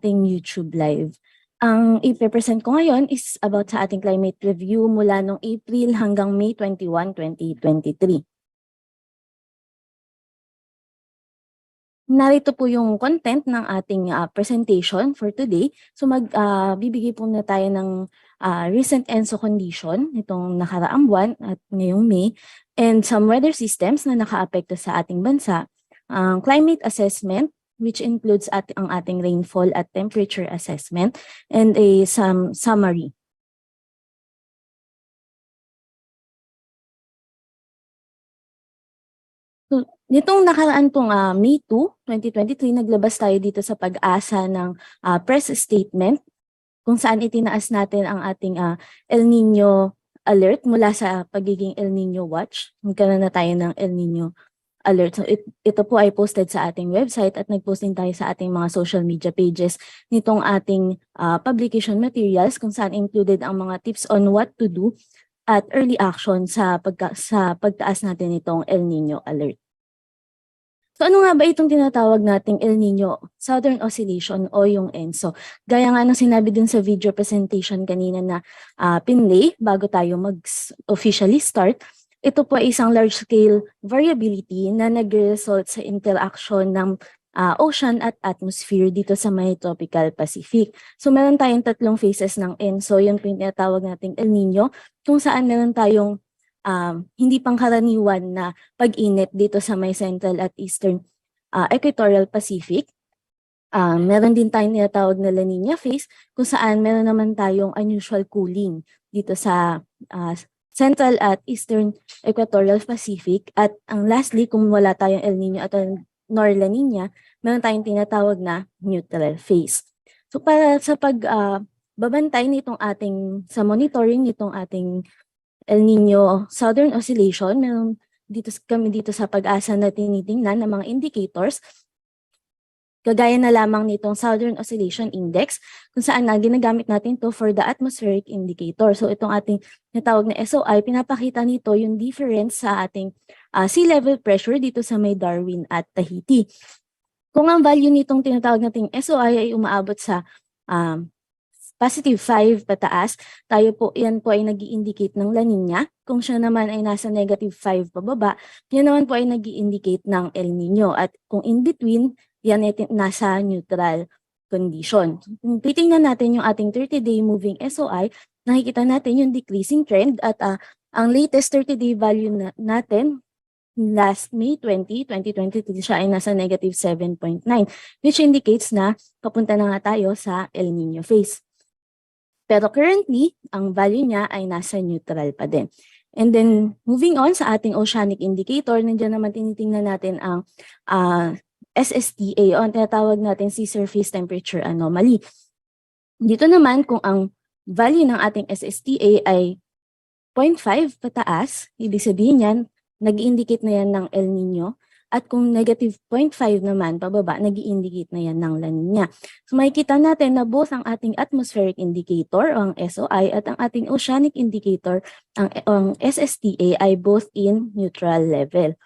ating YouTube live. Ang ipe-present ko ngayon is about sa ating climate review mula noong April hanggang May 21, 2023. Narito po yung content ng ating presentation for today. So bibigay po na tayo ng recent ENSO condition nitong nakaraang buwan at ngayong May, and some weather systems na nakaapekto sa ating bansa. Climate assessment, which includes ang ating rainfall at temperature assessment, and some summary. So, nitong nakaraan pong May 2, 2023, naglabas tayo dito sa Pag-asa ng press statement kung saan itinaas natin ang ating El Nino alert mula sa pagiging El Nino watch. Magkaroon na tayo ng El Nino alert. So ito po ay posted sa ating website at nag-post din tayo sa ating mga social media pages nitong ating publication materials kung saan included ang mga tips on what to do at early action sa pagtaas natin itong El Nino alert. So ano nga ba itong tinatawag nating El Nino Southern Oscillation o yung ENSO? Gaya nga ng sinabi din sa video presentation kanina na pinlay bago tayo mag-officially start, ito po ay isang large-scale variability na nag-result sa interaction ng ocean at atmosphere dito sa may tropical Pacific. So meron tayong tatlong phases ng ENSO, yung tinatawag nating El Nino, kung saan meron tayong hindi pangkaraniwan na pag-init dito sa may central at eastern equatorial Pacific. Meron din tayong tinatawag na La Nina phase, kung saan meron naman tayong unusual cooling dito sa central at eastern equatorial Pacific. At ang lastly, kung wala tayong El Nino at nor La Nina, meron tayong tinatawag na neutral phase. So para sa pagbabantay nitong sa monitoring nitong ating El Nino Southern Oscillation, meron kami dito sa Pag-asa na tinitingnan ng mga indicators. Kagaya na lamang nitong Southern Oscillation Index, kung saan ginagamit natin to for the atmospheric indicator. So itong ating natawag na SOI, pinapakita nito yung difference sa ating sea level pressure dito sa may Darwin at Tahiti. Kung ang value nitong tinatawag nating SOI ay umaabot sa positive 5 pataas, yan po ay nag-i-indicate ng La Nina. Kung siya naman ay nasa negative 5 pababa, yan naman po ay nag-i-indicate ng El Nino. At kung in between, yan ay nasa neutral condition. Kung titingnan natin yung ating 30-day moving SOI, nakikita natin yung decreasing trend at ang latest 30-day value natin last May 20, 2023, siya ay nasa negative 7.9, which indicates na papunta na nga tayo sa El Nino phase. Pero currently, ang value niya ay nasa neutral pa din. And then, moving on sa ating oceanic indicator, nandiyan naman tinitingnan natin ang SSTA o ang tinatawag natin sea surface temperature anomaly. Dito naman, kung ang value ng ating SSTA ay 0.5 pataas, ibig sabihin yan, nag-indicate na yan ng El Nino. At kung negative 0.5 naman pababa, nag-i-indicate na yan ng La Nina. So makikita natin na both ang ating atmospheric indicator, ang SOI, at ang ating oceanic indicator, ang SSTA, ay both in neutral level.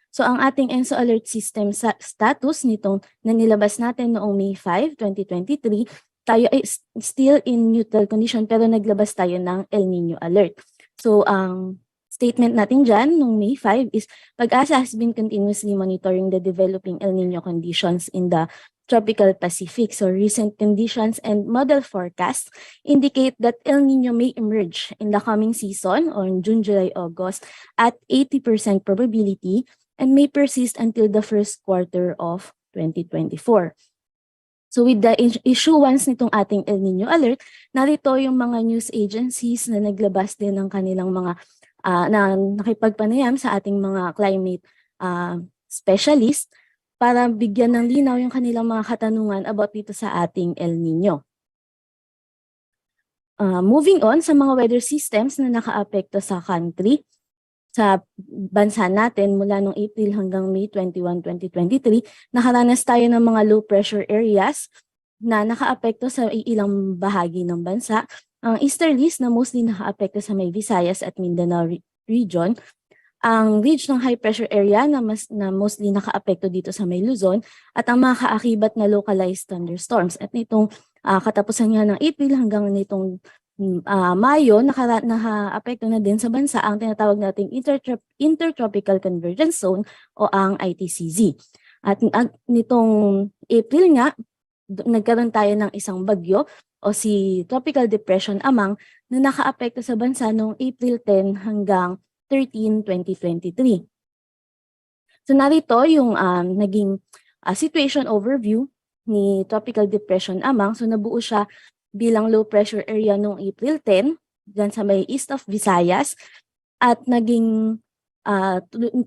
So ang ating ENSO alert system status nitong na nilabas natin noong May 5, 2023, tayo ay still in neutral condition pero naglabas tayo ng El Nino alert. So ang statement natin dyan nung May 5 is Pag-asa has been continuously monitoring the developing El Nino conditions in the tropical Pacific. So recent conditions and model forecasts indicate that El Nino may emerge in the coming season on June, July, August at 80% probability and may persist until the first quarter of 2024. So with the issuance nitong ating El Nino alert, narito yung mga news agencies na naglabas din ng kanilang mga na nakipagpanayam sa ating mga climate specialist para bigyan ng linaw yung kanilang mga katanungan about dito sa ating El Nino. Moving on sa mga weather systems na nakaapekto sa country, sa bansa natin mula noong April hanggang May 21, 2023, nakaranas tayo ng mga low pressure areas na nakaapekto sa ilang bahagi ng bansa. Ang easterlies na mostly nakaapekto sa may Visayas at Mindanao region, ang ridge ng high pressure area na mostly nakaapekto dito sa may Luzon at ang mga kaakibat na localized thunderstorms. At nitong katapusan nga ng April hanggang nitong Mayo, nakaapekto na din sa bansa ang tinatawag nating Intertropical Convergence Zone o ang ITCZ. At nitong April nga, nagkaroon tayo ng isang bagyo o si Tropical Depression Amang na nakaapekto sa bansa noong April 10 hanggang 13, 2023. So narito yung naging situation overview ni Tropical Depression Amang. So nabuo siya bilang low pressure area noong April 10 dyan sa may east of Visayas at naging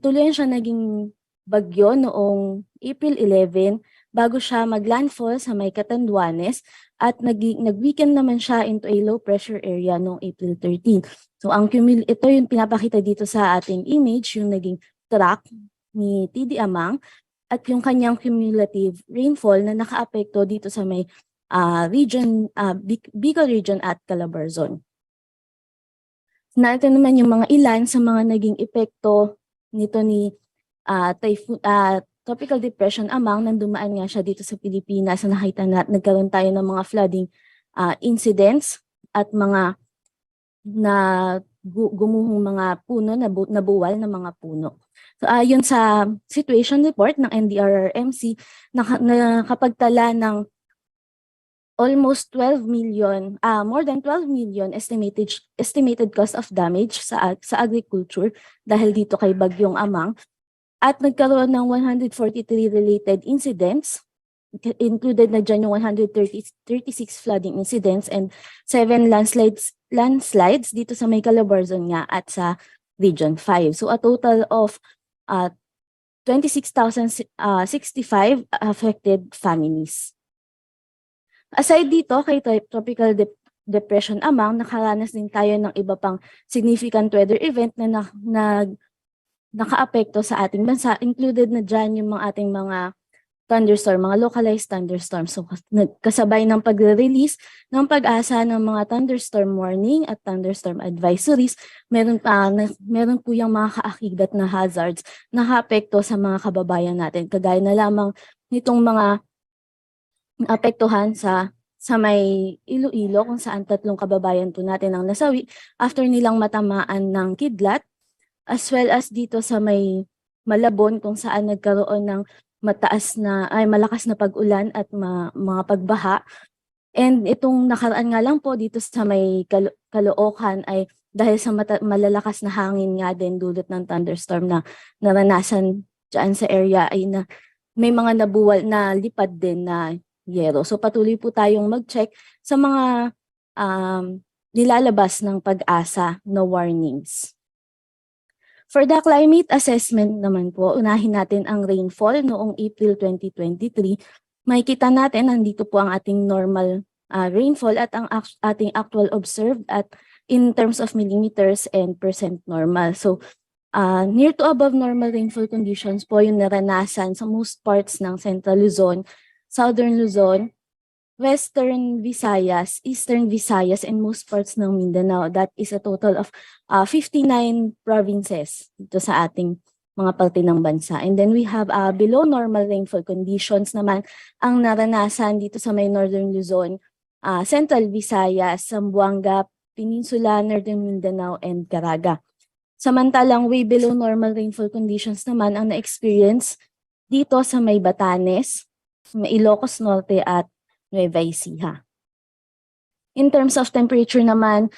tuloy siya naging bagyo noong April 11 bago siya maglandfall sa may Catanduanes at nag-weaken naman siya into a low pressure area noong April 13. So ito yung pinapakita dito sa ating image, yung naging track ni TD Amang at yung kanyang cumulative rainfall na nakaapekto dito sa may Bicol region at Calabarzon. Narito naman yung mga ilan sa mga naging epekto nito ni Tropical Depression Amang nang dumaan nga siya dito sa Pilipinas na nakita na nagkaroon tayo ng mga flooding incidents at mga gumuhong mga puno, nabuwal na mga puno. So ayon sa situation report ng NDRRMC, nakapagtala ng almost 12 million, more than 12 million estimated cost of damage sa agriculture dahil dito kay Bagyong Amang. At nagkaroon ng 143 related incidents, included na dyan yung 136 flooding incidents and 7 landslides dito sa may Calabarzon nga at sa Region 5. So a total of 26,065 affected families. Aside dito kay Tropical Depression Amang, nakaranas din tayo ng iba pang significant weather event na nakaapekto sa ating bansa. Included na dyan yung ating mga thunderstorm, mga localized thunderstorms. So kasabay ng pagre-release ng Pag-asa ng mga thunderstorm warning at thunderstorm advisories, meron po yung mga kaakibat na hazards na nakaapekto sa mga kababayan natin. Kagaya na lamang nitong mga apektuhan sa may Iloilo kung saan 3 kababayan po natin ang nasawi after nilang matamaan ng kidlat, as well as dito sa may Malabon kung saan nagkaroon ng malakas na pag-ulan at mga pagbaha. And itong nakaraan nga lang po dito sa may Caloocan ay dahil sa malalakas na hangin nga din dulot ng thunderstorm na naranasan dyan sa area ay may mga nabuwal na lipad din na yero. So patuloy po tayong mag-check sa mga nilalabas ng Pag-asa na warnings. For the climate assessment naman po, unahin natin ang rainfall noong April 2023. Makikita natin, nandito po ang ating normal rainfall at ang ating actual observed at in terms of millimeters and percent normal. So, near to above normal rainfall conditions po yung naranasan sa most parts ng Central Luzon, Southern Luzon, Western Visayas, Eastern Visayas, and most parts ng Mindanao. That is a total of 59 provinces dito sa ating mga parte ng bansa. And then we have below normal rainfall conditions naman ang naranasan dito sa may Northern Luzon, Central Visayas, Zamboanga, Peninsula, Northern Mindanao, and Caraga. Samantalang way below normal rainfall conditions naman ang na-experience dito sa may Batanes, may Ilocos Norte at Nueva Ecija. In terms of temperature naman,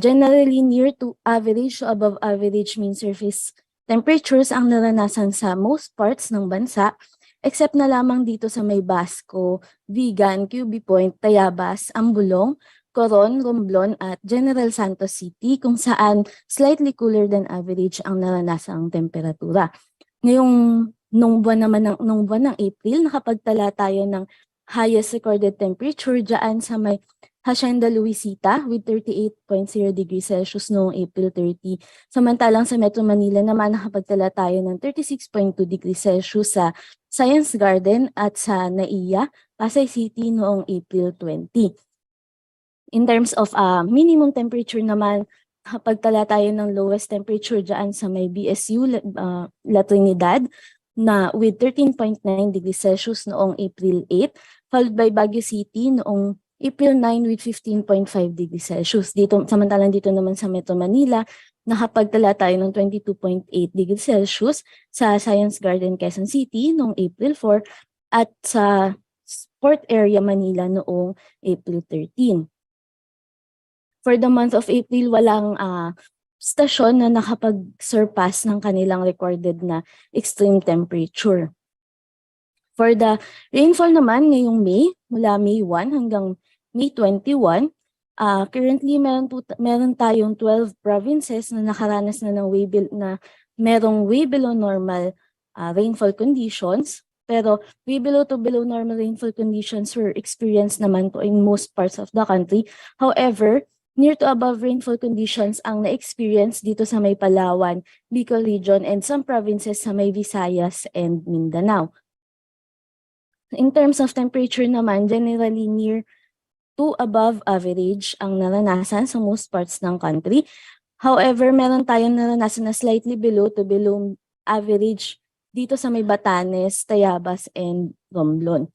generally near to average to above average mean surface temperatures ang naranasan sa most parts ng bansa, except na lamang dito sa may Basco, Vigan, QB Point, Tayabas, Ambulong, Coron, Romblon at General Santos City kung saan slightly cooler than average ang naranasang temperatura. Nung buwan ng April, nakapagtala tayo ng highest recorded temperature dyan sa may Hacienda Luisita with 38.0 degrees Celsius noong April 30. Samantalang sa Metro Manila naman nakapagtala tayo ng 36.2 degrees Celsius sa Science Garden at sa NAIA, Pasay City noong April 20. In terms of minimum temperature naman, Nakapagtala tayo ng lowest temperature dyan sa may BSU, La Trinidad, na with 13.9 degrees Celsius noong April 8, followed by Baguio City noong April 9 with 15.5 degrees Celsius. Samantalang dito naman sa Metro Manila, nakapagtala tayo ng 22.8 degrees Celsius sa Science Garden, Quezon City noong April 4 at sa Port Area, Manila noong April 13. For the month of April, walang stasyon na nakapag-surpass ng kanilang recorded na extreme temperature. For the rainfall naman ngayong May, mula May 1 hanggang May 21, currently meron tayong 12 provinces na nakaranas na ng merong way below normal rainfall conditions. Pero way below to below normal rainfall conditions were experienced naman po in most parts of the country. However, near to above rainfall conditions ang na-experience dito sa may Palawan, Bicol Region, and some provinces sa may Visayas and Mindanao. In terms of temperature naman, generally near to above average ang naranasan sa most parts ng country. However, meron tayong naranasan na slightly below to below average dito sa may Batanes, Tayabas, and Romblon.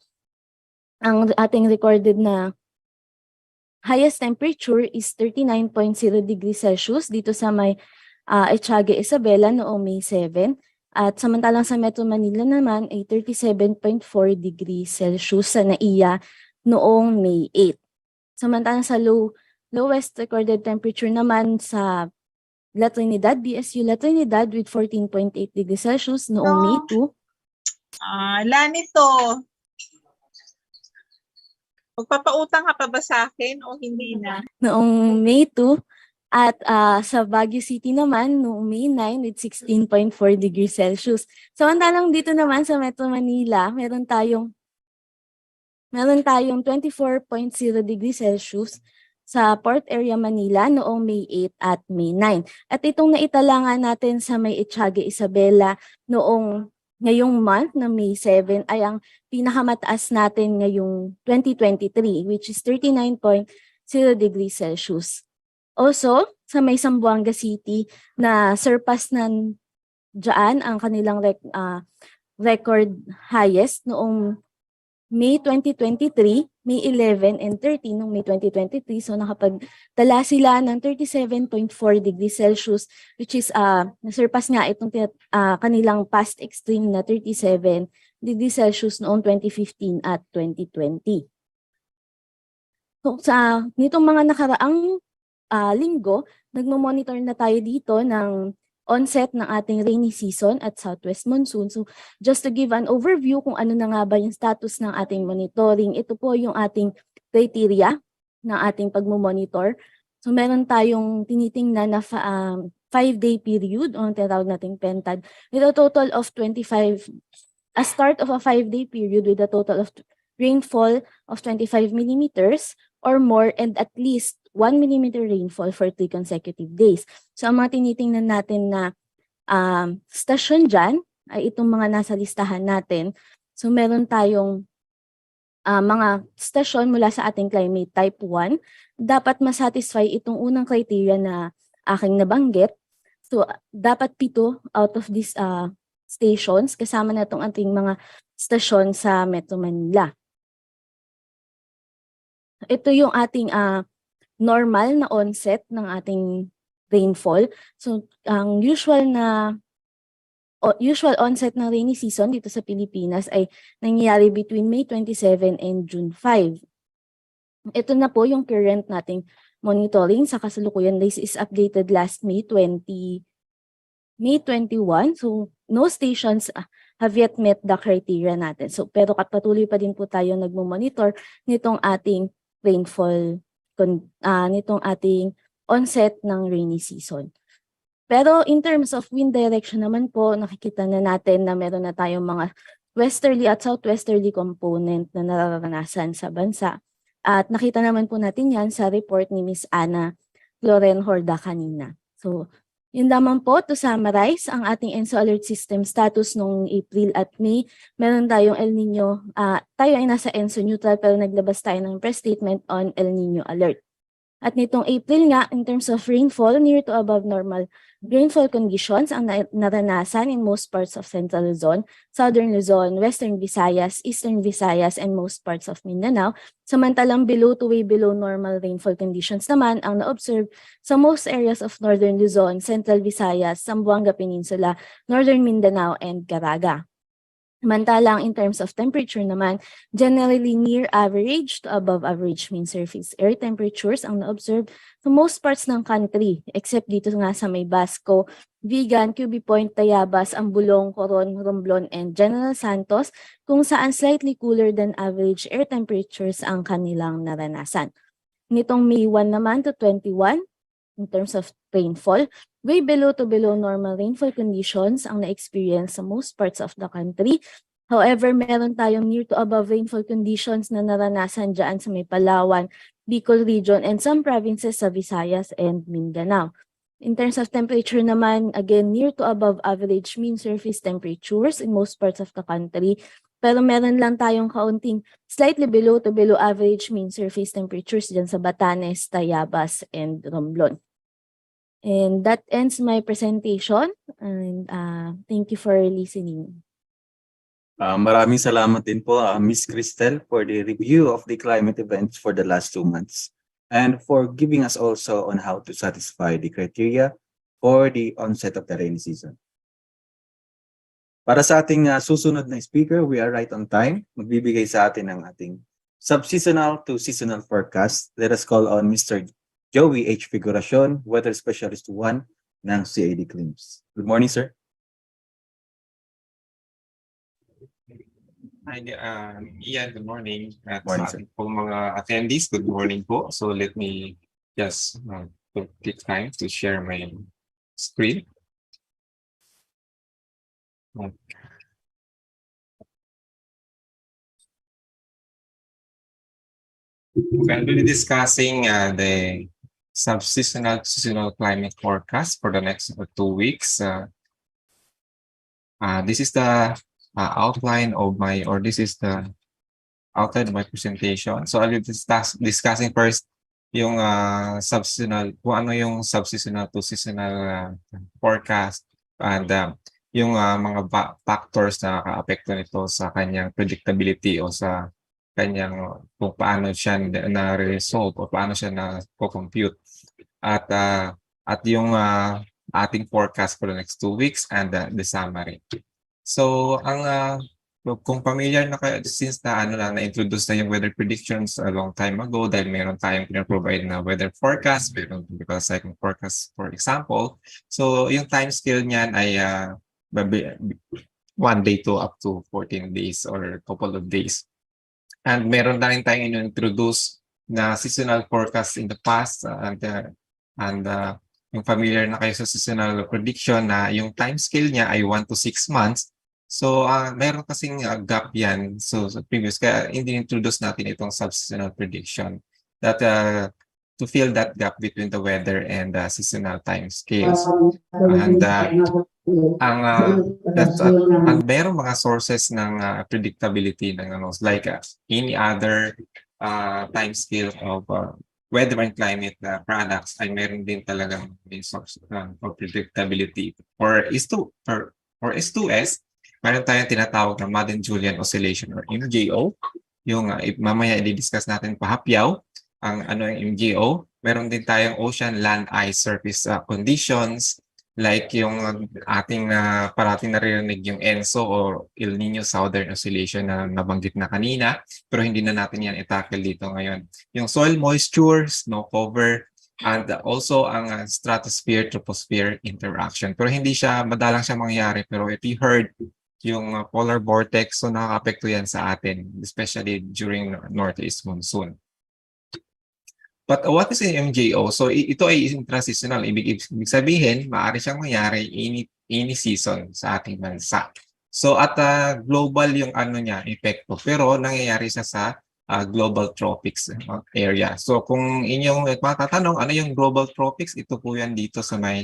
Ang ating recorded na highest temperature is 39.0 degrees Celsius dito sa may Etiaga, Isabela noong May 7. At samantalang sa Metro Manila naman ay 37.4 degrees Celsius sa NAIA noong May 8. Samantalang sa lowest recorded temperature naman sa La Trinidad, BSU La Trinidad with 14.8 degrees Celsius noong May 2. Lanito, magpapautang ka pa ba sa akin o hindi na? Noong May 2. At sa Baguio City naman, noong May 9 with 16.4 degrees Celsius. Samantalang dito naman sa Metro Manila, meron tayong 24.0 degrees Celsius sa Port Area, Manila noong May 8 at May 9. At itong naitala nga natin sa may Etiaga, Isabela ngayong month na May 7 ay ang pinakamataas natin ngayong 2023, which is 39.0 degrees Celsius. Also, sa may Zamboanga City na surpass na dyan ang kanilang record highest noong May 2023, May 11 and 13 noong May 2023. So nakapagtala sila ng 37.4 degrees Celsius, which is nasurpass nga itong kanilang past extreme na 37 degrees Celsius noong 2015 at 2020. So sa nitong mga nakaraang linggo, nagmo-monitor na tayo dito ng onset ng ating rainy season at southwest monsoon. So just to give an overview kung ano na nga ba yung status ng ating monitoring, ito po yung ating criteria ng ating pagmo-monitor. So meron tayong tinitingnan na 5-day period o tinatawag nating PENTAD with a total of 25, a start of a 5-day period with a total of rainfall of 25 millimeters or more and at least 1 millimeter rainfall for 3 consecutive days. So ang mga tinitingnan natin na stasyon dyan ay itong mga nasa listahan natin. So meron tayong mga stasyon mula sa ating climate type 1. Dapat masatisfy itong unang criteria na aking nabanggit. So dapat 7 out of these stations kasama na itong ating mga stasyon sa Metro Manila. Ito yung ating normal na onset ng ating rainfall. So, ang usual onset ng rainy season dito sa Pilipinas ay nangyayari between May 27 and June 5. Ito na po yung current nating monitoring sa kasalukuyan. This is updated last May 21. So, no stations have yet met the criteria natin. So, pero patuloy pa din po tayo nagmo-monitor nitong ating rainfall nitong ating onset ng rainy season. Pero in terms of wind direction naman po, nakikita na natin na meron na tayong mga westerly at southwesterly component na nararanasan sa bansa. At nakita naman po natin yan sa report ni Ms. Ana Loren Horda kanina. So, yun lamang po to summarize ang ating ENSO alert system status noong April at May. Meron tayong El Nino, tayo ay nasa ENSO neutral pero naglabas tayo ng press statement on El Nino alert. At nitong April nga, in terms of rainfall, near to above normal rainfall conditions ang naranasan in most parts of Central Luzon, Southern Luzon, Western Visayas, Eastern Visayas, and most parts of Mindanao. Samantalang below to way below normal rainfall conditions naman ang na-observe sa most areas of Northern Luzon, Central Visayas, Zamboanga Peninsula, Northern Mindanao, and Caraga. Samantalang in terms of temperature naman, generally near average to above average mean surface air temperatures ang na-observe sa most parts ng country, except dito nga sa may Basco, Vigan, QB Point, Tayabas, Ambulong, Coron, Romblon, and General Santos, kung saan slightly cooler than average air temperatures ang kanilang naranasan. Nitong May 1 naman to 21, in terms of rainfall, way below to below normal rainfall conditions ang na-experience sa most parts of the country. However, meron tayong near to above rainfall conditions na naranasan dyan sa may Palawan, Bicol region, and some provinces sa Visayas and Mindanao. In terms of temperature naman, again, near to above average mean surface temperatures in most parts of the country. Pero meron lang tayong kaunting slightly below to below average mean surface temperatures dyan sa Batanes, Tayabas, and Romblon. And that ends my presentation, and thank you for listening. Maraming salamat din po, Ms. Cristel, for the review of the climate events for the last 2 months and for giving us also on how to satisfy the criteria for the onset of the rainy season. Para sa ating susunod na speaker, we are right on time. Magbibigay sa atin ng ating subseasonal to seasonal forecast. Let us call on Mr. Joey H. Figuracion, Weather Specialist 1 ng CAD Claims. Good morning, sir. Hi, Ian, good morning. At Morning, sa ating pong mga attendees, good morning po. So let me just take time to share my screen. We'll be discussing the subseasonal to seasonal climate forecast for the next 2 weeks. This is the outline of my, or this is the outline of my presentation. So I'll be discussing first yung subseasonal, kung ano yung subseasonal to seasonal forecast and yung mga factors na nakaka-apekto nito sa kanyang predictability o sa kanyang kung paano siya na-resolve o paano siya na-compute at yung ating forecast for the next 2 weeks and the summary. So ang kung familiar na kayo since na-introduce na yung weather predictions a long time ago dahil meron tayong pinaprovide na weather forecast, meron typical cyclone forecast for example. So yung time scale niyan ay 1 day to up to 14 days or a couple of days. And meron na rin tayong introduce na seasonal forecast in the past and yung familiar na kayo sa seasonal prediction na yung time scale niya ay 1 to 6 months. So meron kasing gap yan so previous kaya introduce natin itong subseasonal prediction that to fill that gap between the weather and seasonal time scales. And ang merong mga sources ng predictability ng like any other time scale of weather and climate products ay meron din talagang source for predictability. For S2S, meron tayong tinatawag na Madden-Julian Oscillation or MJO. Yung mamaya i-discuss natin pahapyaw ang ano yung MJO. Meron din tayong ocean, land, ice, surface conditions like yung ating parating naririnig yung ENSO or El Niño Southern Oscillation na nabanggit na kanina pero hindi na natin yan i-tackle dito ngayon. Yung soil moisture, snow cover, and also ang stratosphere troposphere interaction. Pero hindi siya madalang siya mangyayari pero if you heard yung polar vortex so nakaka-apekto yan sa atin especially during northeast monsoon. But what is an MJO? So ito ay intra-seasonal. Ibig sabihin, maaari siyang mangyari any season sa ating bansa. So at global yung ano niya, epekto. Pero nangyayari siya sa global tropics area. So kung inyong matatanong, ano yung global tropics? Ito po yan dito sa may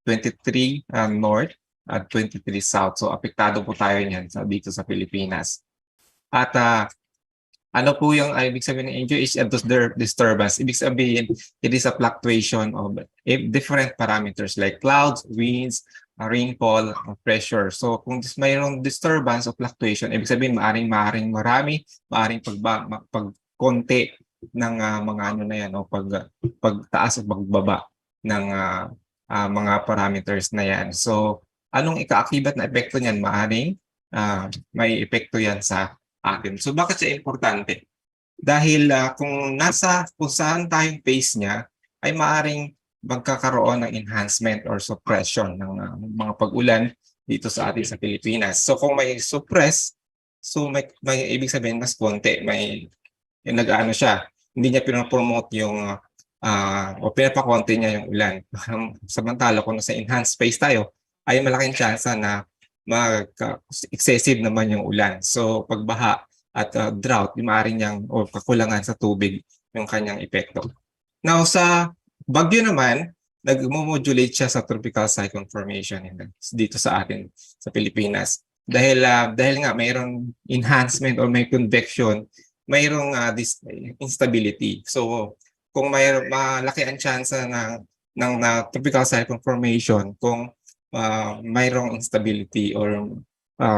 23 north at 23 south. So apektado po tayo niyan dito sa Pilipinas. At Ano po yung ibig sabihin ng NGO is a disturbance. Ibig sabihin, it is a fluctuation of different parameters like clouds, winds, rainfall, pressure. So kung mayroong disturbance o fluctuation, ibig sabihin maaring marami, maaring pagkonti ng mga ano na yan o pagtaas o pagbaba ng mga parameters na yan. So anong ikaakibat na epekto niyan? Maaring may epekto yan sa atin. So bakit siya importante? Dahil kung saan tayong phase niya, ay maaring magkakaroon ng enhancement or suppression ng mga pag-ulan dito sa atin sa Pilipinas. So kung may suppress, so may ibig sabihin mas konti, may nag-ano siya, hindi niya pinapromote yung o pinapakonti niya yung ulan. Samantala kung nasa enhanced phase tayo, ay malaking chance na excessive naman yung ulan. So pagbaha at drought, maaaring niyang o kakulangan sa tubig yung kanyang epekto. Now sa bagyo naman, nag-modulate siya sa tropical cyclone formation dito sa atin sa Pilipinas. Dahil nga mayroong enhancement or may convection, mayroong this instability. So kung malaki ang chance ng tropical cyclone formation, kung mayroong instability or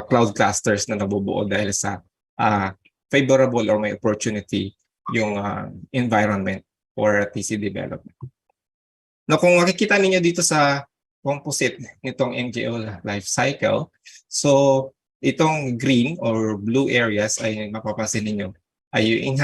cloud clusters na nabubuo dahil sa favorable or may opportunity yung environment for TC development. Now, kung makikita ninyo dito sa composite nitong MJO life cycle, so itong green or blue areas ay mapapansin ninyo ay yung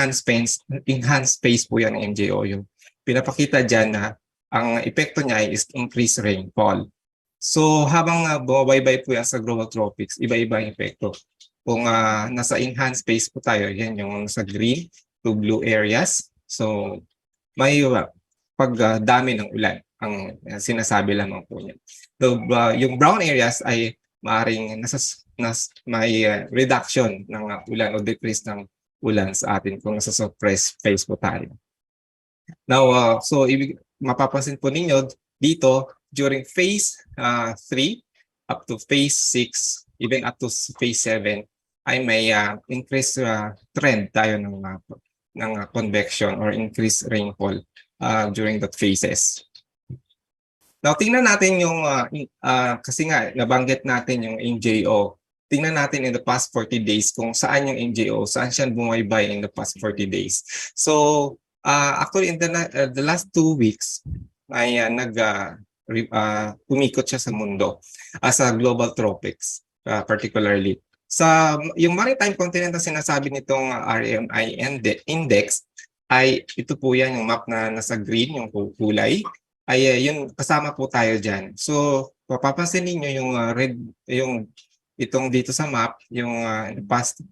enhanced space po yan ng MJO. Yung pinapakita dyan na ang epekto niya is increased rainfall. So habang bumabaybay po yan sa global tropics, iba-iba ang epekto. Kung nasa enhanced space po tayo, yan yung nasa green to blue areas. So may pagdami ng ulan ang sinasabi lamang po niya. So yung brown areas ay maaaring may reduction ng ulan o decrease ng ulan sa atin kung nasa suppressed phase po tayo. Now, so mapapansin po ninyo dito during phase 3 up to phase 6, even up to phase 7, ay may increased trend tayo ng convection or increased rainfall during that phases. Now, tingnan natin yung, kasi nga, nabanggit natin yung MJO. Tingnan natin in the past 40 days kung saan yung MJO, saan siya bumaybay in the past 40 days. So, actually, in the last 2 weeks, ay pumikot siya sa mundo, sa global tropics, particularly. Yung maritime continent na sinasabi nitong RMI index, ay ito po yan, yung map na nasa green, yung kulay, ay yun, kasama po tayo dyan. So, papapansin ninyo yung red, yung itong dito sa map, yung past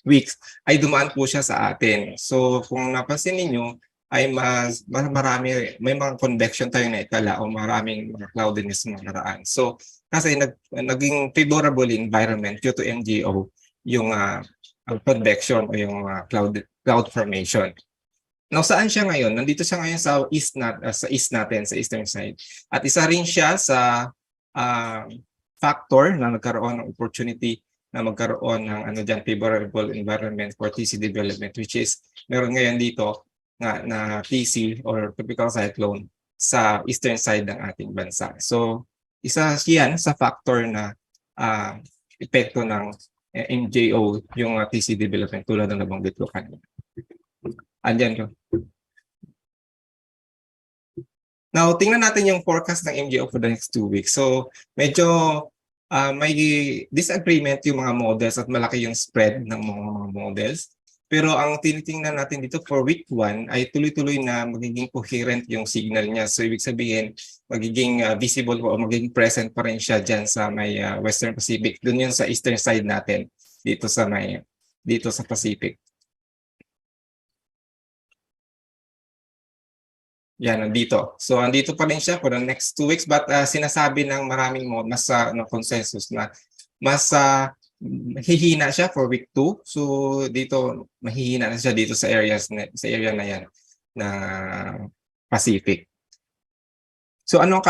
weeks, ay dumaan po siya sa atin. So, kung napansin ninyo, ay marami, may mga convection tayo na itala o maraming mga cloudiness mga naraan. So, kasi naging favorable environment due to MJO yung convection o yung cloud formation. Now, saan siya ngayon? Nandito siya ngayon sa east natin, sa eastern side. At isa rin siya sa factor na nagkaroon ng opportunity na magkaroon ng favorable environment for TC development, which is meron ngayon dito na TC or tropical cyclone sa eastern side ng ating bansa. So, isa yan sa factor na epekto ng MJO, yung TC development tulad ng nabanggit ko kanina. Andyan ko. Now, tingnan natin yung forecast ng MJO for the next 2 weeks. So, medyo may disagreement yung mga models at malaki yung spread ng mga models. Pero ang tinitingnan natin dito for week 1 ay tuloy-tuloy na magiging coherent yung signal niya. So, ibig sabihin, magiging visible o magiging present pa rin siya dyan sa may Western Pacific. Doon yun sa eastern side natin, dito sa Pacific. Yan, nandito. So, andito pa rin siya for the next 2 weeks. But sinasabi ng maraming consensus na mas hihina siya for week 2. So, dito, mahihina na siya dito sa area na yan na Pacific. So, anong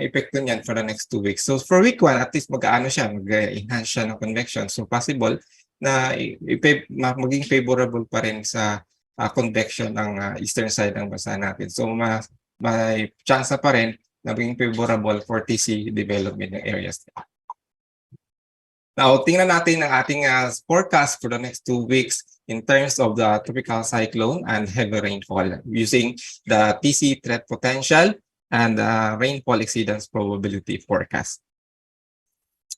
epekto niyan for the next 2 weeks? So, for week 1, at least mag-enhance siya ng convection. So, possible na maging favorable pa rin sa convection ng eastern side ng bansa natin. So may chance pa rin na maging favorable for TC development ng areas. Now, tingnan natin ang ating forecast for the next 2 weeks in terms of the tropical cyclone and heavy rainfall using the TC threat potential and rainfall exceedance probability forecast.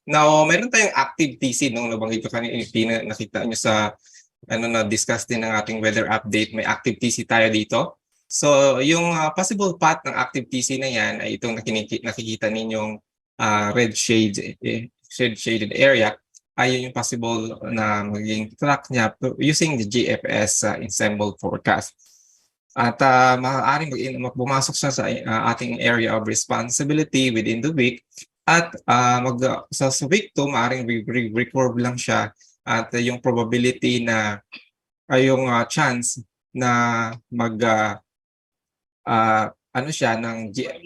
Now, meron tayong active TC nung nabanggit ko kanina, nakita nyo sa na-discuss din ng ating weather update, may active TC tayo dito. So, yung possible path ng active TC na yan ay itong nakikita ninyong red shaded area, ayun yung possible na maging track niya using the GFS ensemble forecast. At maaaring pumasok siya sa ating area of responsibility within the week. At sa week 2, maaaring recurve lang siya at yung probability na yung chance na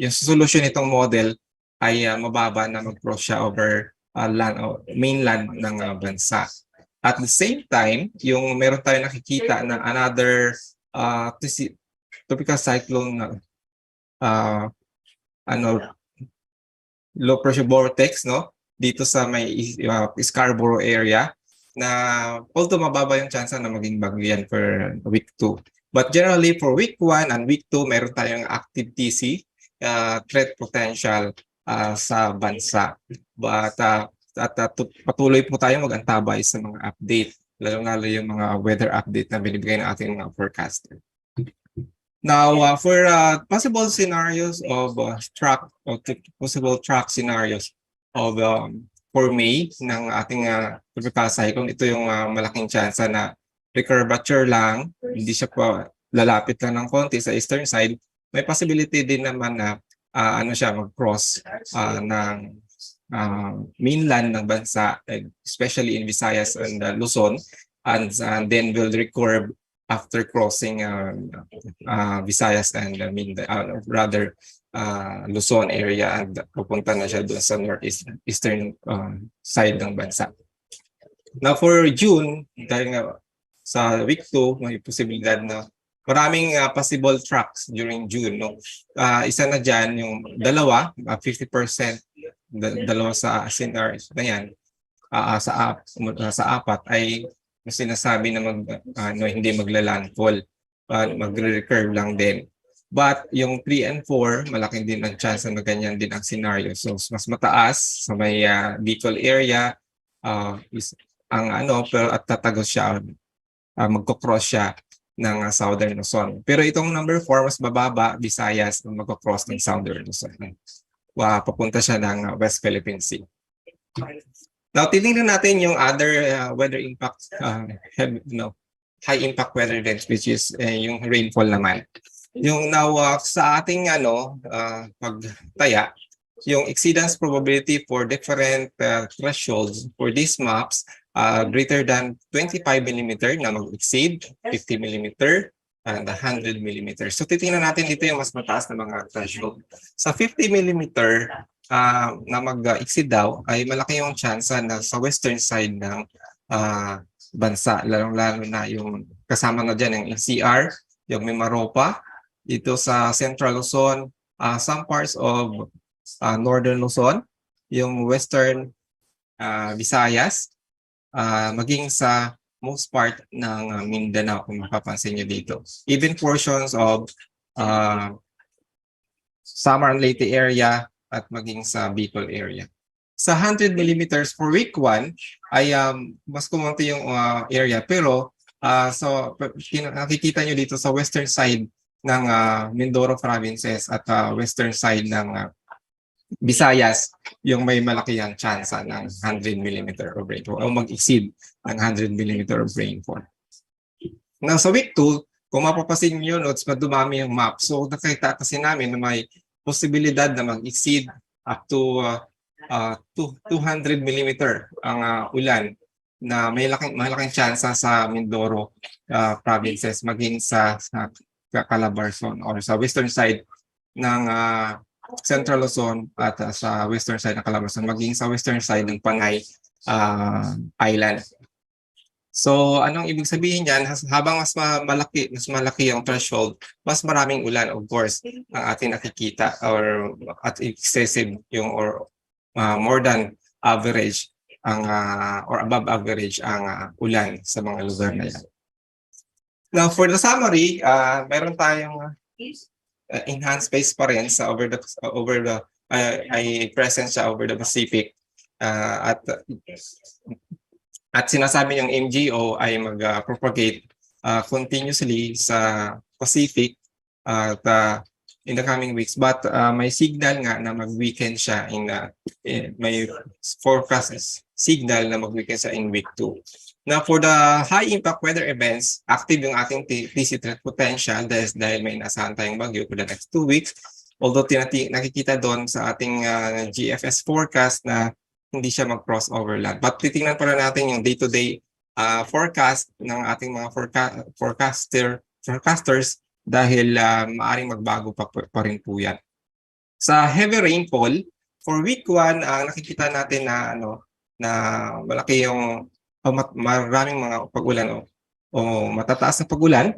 yung solution nitong model ay mababa na mag-cross siya over mainland ng bansa. At the same time, yung meron tayo nakikita na another tropical cyclone low pressure vortex dito sa may Scarborough area na although mababa yung chance na maging bagyo yan for week 2. But generally for week 1 and week 2, meron tayong active TC threat potential sa bansa. But patuloy po tayo mag-antabay sa mga update, lalo yung mga weather update na binibigay ng ating mga forecaster. Now, for possible scenarios of possible track scenarios of for May ng ating tropical cyclone, ito yung malaking chance na recurvature lang, hindi siya pa lalapit lang ng konti sa eastern side. May possibility din naman na mag-cross ng mainland ng bansa, especially in Visayas and Luzon, and then will recurve after crossing Visayas and Luzon area, and pupunta na siya doon sa northeastern side ng bansa. Now for June, dahil nga sa week 2, may posibilidad na maraming possible tracks during June. Isa na dyan, yung 50%, dalawa sa scenarios na yan, sa apat ay sinasabi na hindi magla-landfall, magre-recurve lang din. But yung 3 and 4, malaking din ang chance na ganyan din ang scenario. So mas mataas sa may Bicol area, pero at tatagos siya, magko-cross siya ng Southern Luzon. Pero itong number 4, mas bababa, Visayas, magko-cross ng Southern Luzon. Papunta siya ng West Philippine Sea. Now, titingnan natin yung other weather impact, high impact weather events, which is yung rainfall naman. Yung sa ating pagtaya, yung exceedance probability for different thresholds for these maps, greater than 25 mm na mag-exceed, 50 mm, and 100 mm. So titingnan natin dito yung mas mataas na mga threshold. Sa 50 mm na mag-exceed daw, ay malaki yung chance na sa western side ng bansa, lalong-lalo na yung kasama na dyan yung NCR, yung Mimaropa, dito sa Central Luzon, some parts of Northern Luzon, yung Western Visayas, maging sa most part ng Mindanao, kung mapapansin nyo dito. Even portions of Samar and Leyte area at maging sa Bicol area. Sa 100 mm for week 1 ay mas kumunti yung area, pero nakikita nyo dito sa western side ng Mindoro provinces at western side ng Visayas, yung may malakihang chance ng 100 mm of rainfall o mag-exceed ng 100 mm of rainfall. Now sa week 2, kung mapapasin nyo notes, madumami yung map. So nakita kasi namin na may posibilidad na mag-exceed up to 200 mm ang ulan na may malaking chance sa Mindoro provinces, maging sa Calabarzon or sa western side ng Central Luzon at sa western side ng Calabarzon, maging sa western side ng Panay Island. So, anong ibig sabihin niyan? Habang mas malaki yung threshold, mas maraming ulan, of course, ang ating nakikita or at excessive yung or more than average ang or above average ang ulan sa mga lugar na yan. Now, for the summary, meron tayong enhanced space pa rin sa over the ay present siya over the Pacific at sinasabi yung MGO ay mag-propagate continuously sa Pacific at in the coming weeks, but may signal nga na mag-weekend siya may forecast signal na mag-weekend siya in week 2. Now, for the high impact weather events, active yung ating TC threat potential dahil may inasahan tayong bagyo for the next 2 weeks. Although nakikita doon sa ating GFS forecast na hindi siya mag-cross overland. But titingnan pa rin natin yung day-to-day forecast ng ating mga forecasters dahil maaring magbago pa rin po yan. Sa heavy rainfall, for week 1, nakikita natin na na malaki yung maraming mga pag-ulan o matataas na pag-ulan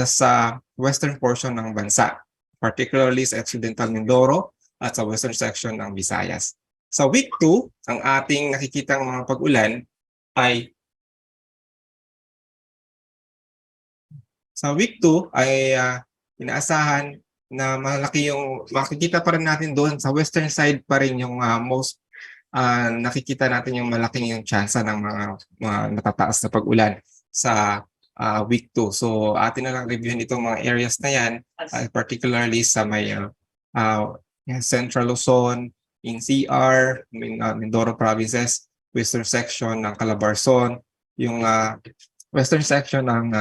sa western portion ng bansa, particularly sa Occidental Mindoro at sa western section ng Visayas. Sa week 2, ang ating nakikitang mga pag-ulan ay inaasahan na malaki yung makikita pa rin natin doon sa western side pa rin yung most nakikita natin yung malaking yung chance ng mga natataas na pag-ulan sa week 2. So atin na lang reviewin itong mga areas na yan, particularly sa may Central Luzon, in CR, Mindoro provinces, western section ng Calabarzon, yung western section ng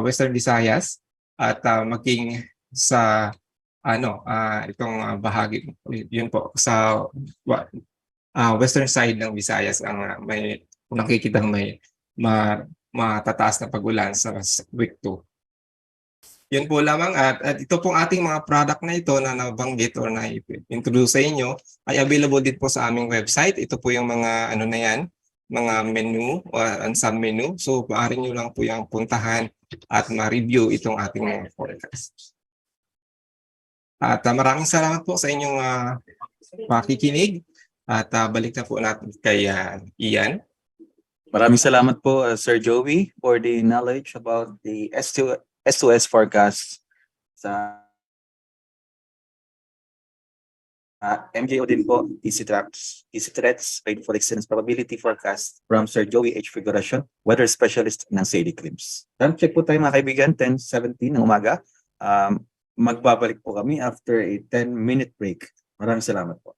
Western Visayas, at maging sa itong bahagi yun po sa western side ng Visayas ang may nakikitang may matataas na pag-ulan sa week 2. Yun po lamang at ito pong ating mga product na ito na nabanggit or na-introduce sa inyo ay available din po sa aming website. Ito po yung mga na yan, mga menu and sub-menu. So maaari nyo lang po yung puntahan at ma-review itong ating mga forecast. At maraming salamat po sa inyong pakikinig at balik na po natin kay Ian. Maraming salamat po, Sir Joey, for the knowledge about the S2S forecast sa MJO din po, Easy Threats, Rainfall Excellence Probability Forecast from Sir Joey H. Figuracion, Weather Specialist ng Sadie Clims. Time check po tayo mga kaibigan, 10:17 ng umaga. Magbabalik po kami after a 10-minute break. Maraming salamat po.